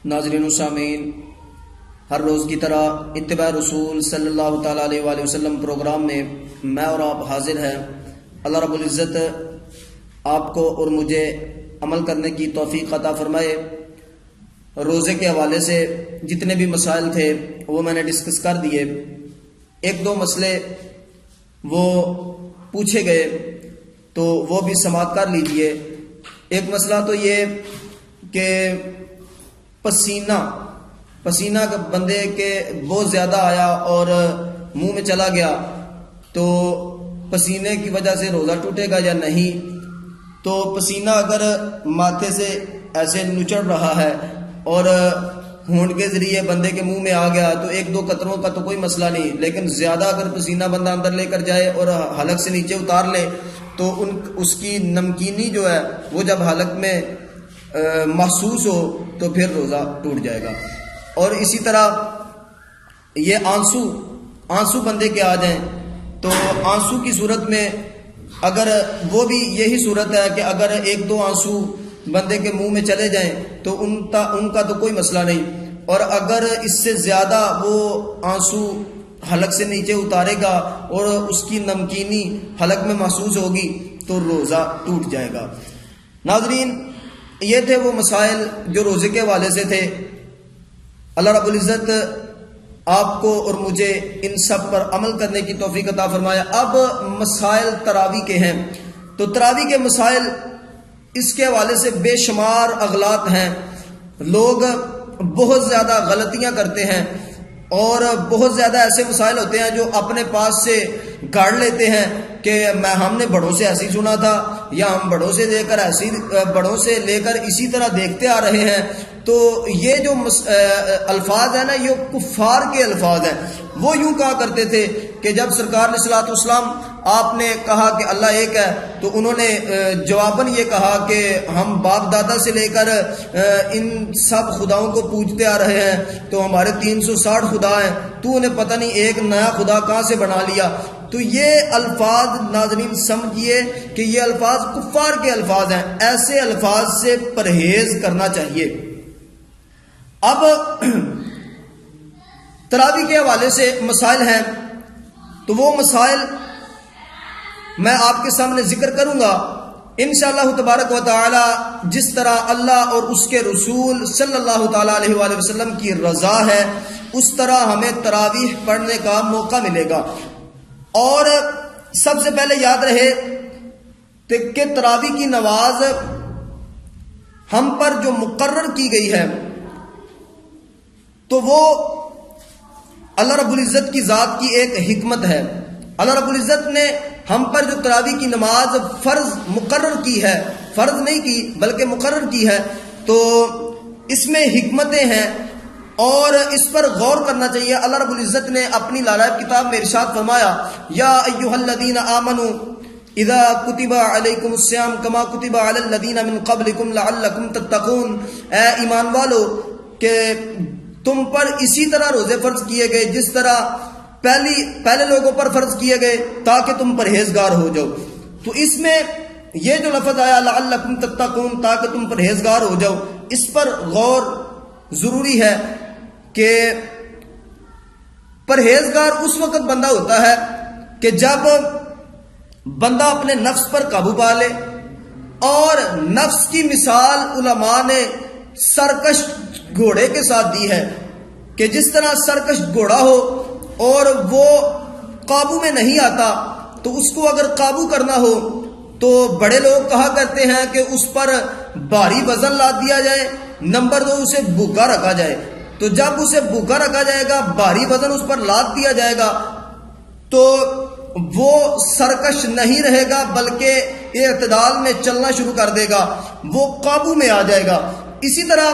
ناظرین و سامعین، ہر روز کی طرح اتباع رسول صلی اللہ تعالیٰ علیہ وآلہ وسلم پروگرام میں میں اور آپ حاضر ہیں۔ اللہ رب العزت آپ کو اور مجھے عمل کرنے کی توفیق عطا فرمائے۔ روزے کے حوالے سے جتنے بھی مسائل تھے وہ میں نے ڈسکس کر دیے۔ ایک دو مسئلے وہ پوچھے گئے تو وہ بھی سماعت کر لیجئے۔ ایک مسئلہ تو یہ کہ پسینہ بندے کے بہت زیادہ آیا اور منہ میں چلا گیا، تو پسینے کی وجہ سے روزہ ٹوٹے گا یا نہیں؟ تو پسینہ اگر ماتھے سے ایسے نچڑ رہا ہے اور ہونٹ کے ذریعے بندے کے منہ میں آ گیا تو ایک دو قطروں کا تو کوئی مسئلہ نہیں، لیکن زیادہ اگر پسینہ بندہ اندر لے کر جائے اور حلق سے نیچے اتار لے تو اس کی نمکینی جو ہے وہ جب حلق میں محسوس ہو تو پھر روزہ ٹوٹ جائے گا۔ اور اسی طرح یہ آنسو بندے کے آ جائیں تو آنسو کی صورت میں اگر وہ بھی یہی صورت ہے کہ اگر ایک دو آنسو بندے کے منہ میں چلے جائیں تو ان کا تو کوئی مسئلہ نہیں، اور اگر اس سے زیادہ وہ آنسو حلق سے نیچے اتارے گا اور اس کی نمکینی حلق میں محسوس ہوگی تو روزہ ٹوٹ جائے گا۔ ناظرین، یہ تھے وہ مسائل جو روزے کے حوالے سے تھے۔ اللہ رب العزت آپ کو اور مجھے ان سب پر عمل کرنے کی توفیق عطا فرمایا۔ اب مسائل تراویح کے ہیں، تو تراویح کے مسائل اس کے حوالے سے بے شمار اغلاط ہیں۔ لوگ بہت زیادہ غلطیاں کرتے ہیں اور بہت زیادہ ایسے مسائل ہوتے ہیں جو اپنے پاس سے گاڑ لیتے ہیں کہ ہم نے بڑوں سے ایسی سنا تھا، یا ہم بڑوں سے لے کر اسی طرح دیکھتے آ رہے ہیں۔ تو یہ جو الفاظ ہیں نا، یہ کفار کے الفاظ ہیں۔ وہ یوں کہا کرتے تھے کہ جب سرکار علیہ الصلوۃ والسلام آپ نے کہا کہ اللہ ایک ہے تو انہوں نے جواباً یہ کہا کہ ہم باپ دادا سے لے کر ان سب خداؤں کو پوجتے آ رہے ہیں، تو ہمارے 360 خدا ہیں، تو انہیں پتہ نہیں ایک نیا خدا کہاں سے بنا لیا۔ تو یہ الفاظ ناظرین سمجھیے کہ یہ الفاظ کفار کے الفاظ ہیں۔ ایسے الفاظ سے پرہیز کرنا چاہیے۔ اب تراویح کے حوالے سے مسائل ہیں، تو وہ مسائل میں آپ کے سامنے ذکر کروں گا انشاءاللہ تبارک و تعالی۔ جس طرح اللہ اور اس کے رسول صلی اللہ تعالی علیہ وآلہ وسلم کی رضا ہے اس طرح ہمیں تراویح پڑھنے کا موقع ملے گا۔ اور سب سے پہلے یاد رہے کہ تراویح کی نماز ہم پر جو مقرر کی گئی ہے تو وہ اللہ رب العزت کی ذات کی ایک حکمت ہے۔ اللہ رب العزت نے ہم پر جو تراویح کی نماز فرض مقرر کی ہے، فرض نہیں کی بلکہ مقرر کی ہے، تو اس میں حکمتیں ہیں اور اس پر غور کرنا چاہیے۔ اللہ رب العزت نے اپنی لالائب کتاب میں ارشاد فرمایا، یا ایھا الذین آمنوا اذا کتب علیکم الصیام کما کتب علی الذین من قبلکم لعلکم تتقون، اے ایمان والو کہ تم پر اسی طرح روزے فرض کیے گئے جس طرح پہلے لوگوں پر فرض کیے گئے تاکہ تم پرہیزگار ہو جاؤ۔ تو اس میں یہ جو لفظ آیا لعلکم تتقون، تاکہ تم پرہیزگار ہو جاؤ، اس پر غور ضروری ہے کہ پرہیزگار اس وقت بندہ ہوتا ہے کہ جب بندہ اپنے نفس پر قابو پا لے۔ اور نفس کی مثال علماء نے سرکش گھوڑے کے ساتھ دی ہے کہ جس طرح سرکش گھوڑا ہو اور وہ قابو میں نہیں آتا تو اس کو اگر قابو کرنا ہو تو بڑے لوگ کہا کرتے ہیں کہ اس پر بھاری وزن لاد دیا جائے، نمبر 2 اسے بھوکا رکھا جائے۔ تو جب اسے بھوکا رکھا جائے گا، بھاری وزن اس پر لاد دیا جائے گا تو وہ سرکش نہیں رہے گا بلکہ اعتدال میں چلنا شروع کر دے گا، وہ قابو میں آ جائے گا۔ اسی طرح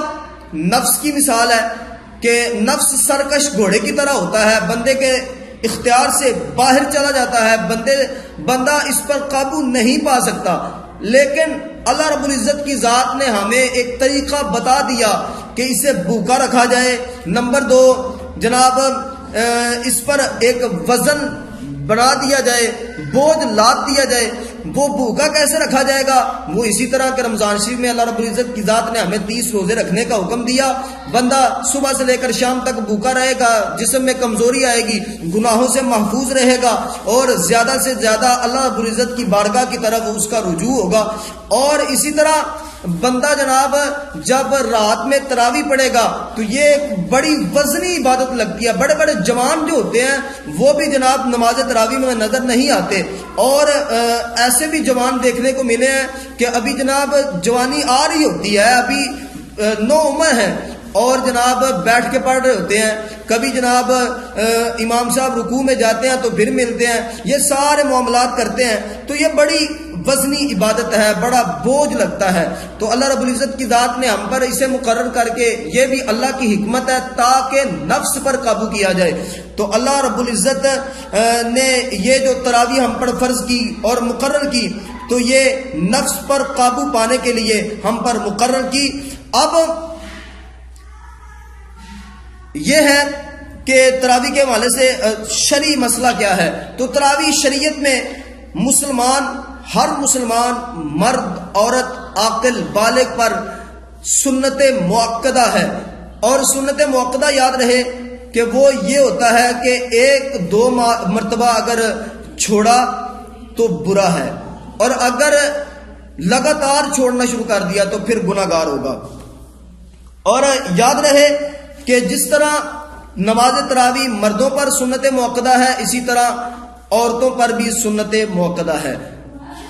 نفس کی مثال ہے کہ نفس سرکش گھوڑے کی طرح ہوتا ہے، بندے کے اختیار سے باہر چلا جاتا ہے، بندہ اس پر قابو نہیں پا سکتا۔ لیکن اللہ رب العزت کی ذات نے ہمیں ایک طریقہ بتا دیا کہ اسے بھوکا رکھا جائے، نمبر 2 جناب اس پر ایک وزن بنا دیا جائے، بوجھ لاد دیا جائے، وہ بھوکا کیسے رکھا جائے گا؟ وہ اسی طرح کہ رمضان شریف میں اللہ رب العزت کی ذات نے ہمیں 30 روزے رکھنے کا حکم دیا. بندہ صبح سے لے کر شام تک بھوکا رہے گا، جسم میں کمزوری آئے گی، گناہوں سے محفوظ رہے گا، اور زیادہ سے زیادہ اللہ رب العزت کی بارگاہ کی طرف اس کا رجوع ہوگا. اور اسی طرح بندہ جناب جب رات میں تراویح پڑھے گا تو یہ ایک بڑی وزنی عبادت لگتی ہے. بڑے بڑے جوان جو ہوتے ہیں وہ بھی جناب نماز تراویح میں نظر نہیں آتے، اور ایسے بھی جوان دیکھنے کو ملے ہیں کہ ابھی جناب جوانی آ رہی ہوتی ہے، ابھی نو عمر ہے، اور جناب بیٹھ کے پڑھ رہے ہوتے ہیں. کبھی جناب امام صاحب رکوع میں جاتے ہیں تو پھر ملتے ہیں، یہ سارے معاملات کرتے ہیں. تو یہ بڑی وزنی عبادت ہے، بڑا بوجھ لگتا ہے. تو اللہ رب العزت کی ذات نے ہم پر اسے مقرر کر کے، یہ بھی اللہ کی حکمت ہے تاکہ نفس پر قابو کیا جائے. تو اللہ رب العزت نے یہ جو تراویح ہم پر فرض کی اور مقرر کی، تو یہ نفس پر قابو پانے کے لیے ہم پر مقرر کی. اب یہ ہے کہ تراویح کے حوالے سے شرعی مسئلہ کیا ہے. تو تراویح شریعت میں ہر مسلمان مرد عورت عاقل بالغ پر سنت مؤکدہ ہے. اور سنت مؤکدہ یاد رہے کہ وہ یہ ہوتا ہے کہ 1-2 مرتبہ اگر چھوڑا تو برا ہے، اور اگر لگاتار چھوڑنا شروع کر دیا تو پھر گناہ گار ہوگا. اور یاد رہے کہ جس طرح نماز تراویح مردوں پر سنت مؤکدہ ہے، اسی طرح عورتوں پر بھی سنت مؤکدہ ہے.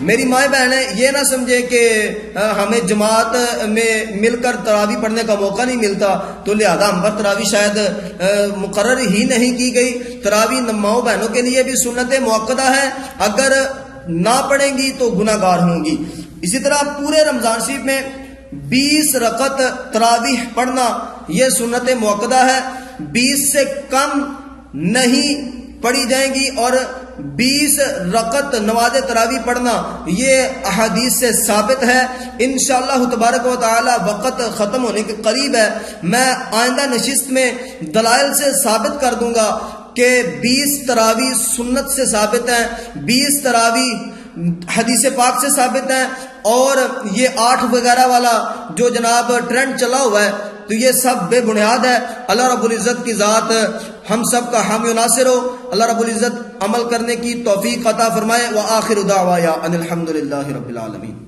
میری مائیں بہنیں یہ نہ سمجھے کہ ہمیں جماعت میں مل کر تراویح پڑھنے کا موقع نہیں ملتا تو لہذا ہم پر تراویح شاید مقرر ہی نہیں کی گئی. تراویح ماؤں بہنوں کے لیے بھی سنت مؤکدہ ہے، اگر نہ پڑھیں گی تو گناہ گار ہوں گی. اسی طرح پورے رمضان شریف میں 20 رکعت تراویح پڑھنا یہ سنت مؤکدہ ہے. 20 سے کم نہیں پڑھی جائیں گی، اور 20 رکعت نماز تراویح پڑھنا یہ احادیث سے ثابت ہے. انشاءاللہ تبارک و تعالی وقت ختم ہونے کے قریب ہے، میں آئندہ نشست میں دلائل سے ثابت کر دوں گا کہ 20 تراویح سنت سے ثابت ہیں، 20 تراویح حدیث پاک سے ثابت ہیں، اور یہ 8 وغیرہ والا جو جناب ٹرینڈ چلا ہوا ہے تو یہ سب بے بنیاد ہے. اللہ رب العزت کی ذات ہم سب کا حامی و ناصر ہو. اللہ رب العزت عمل کرنے کی توفیق عطا فرمائے. وآخر دعوایا ان الحمدللہ رب العالمین.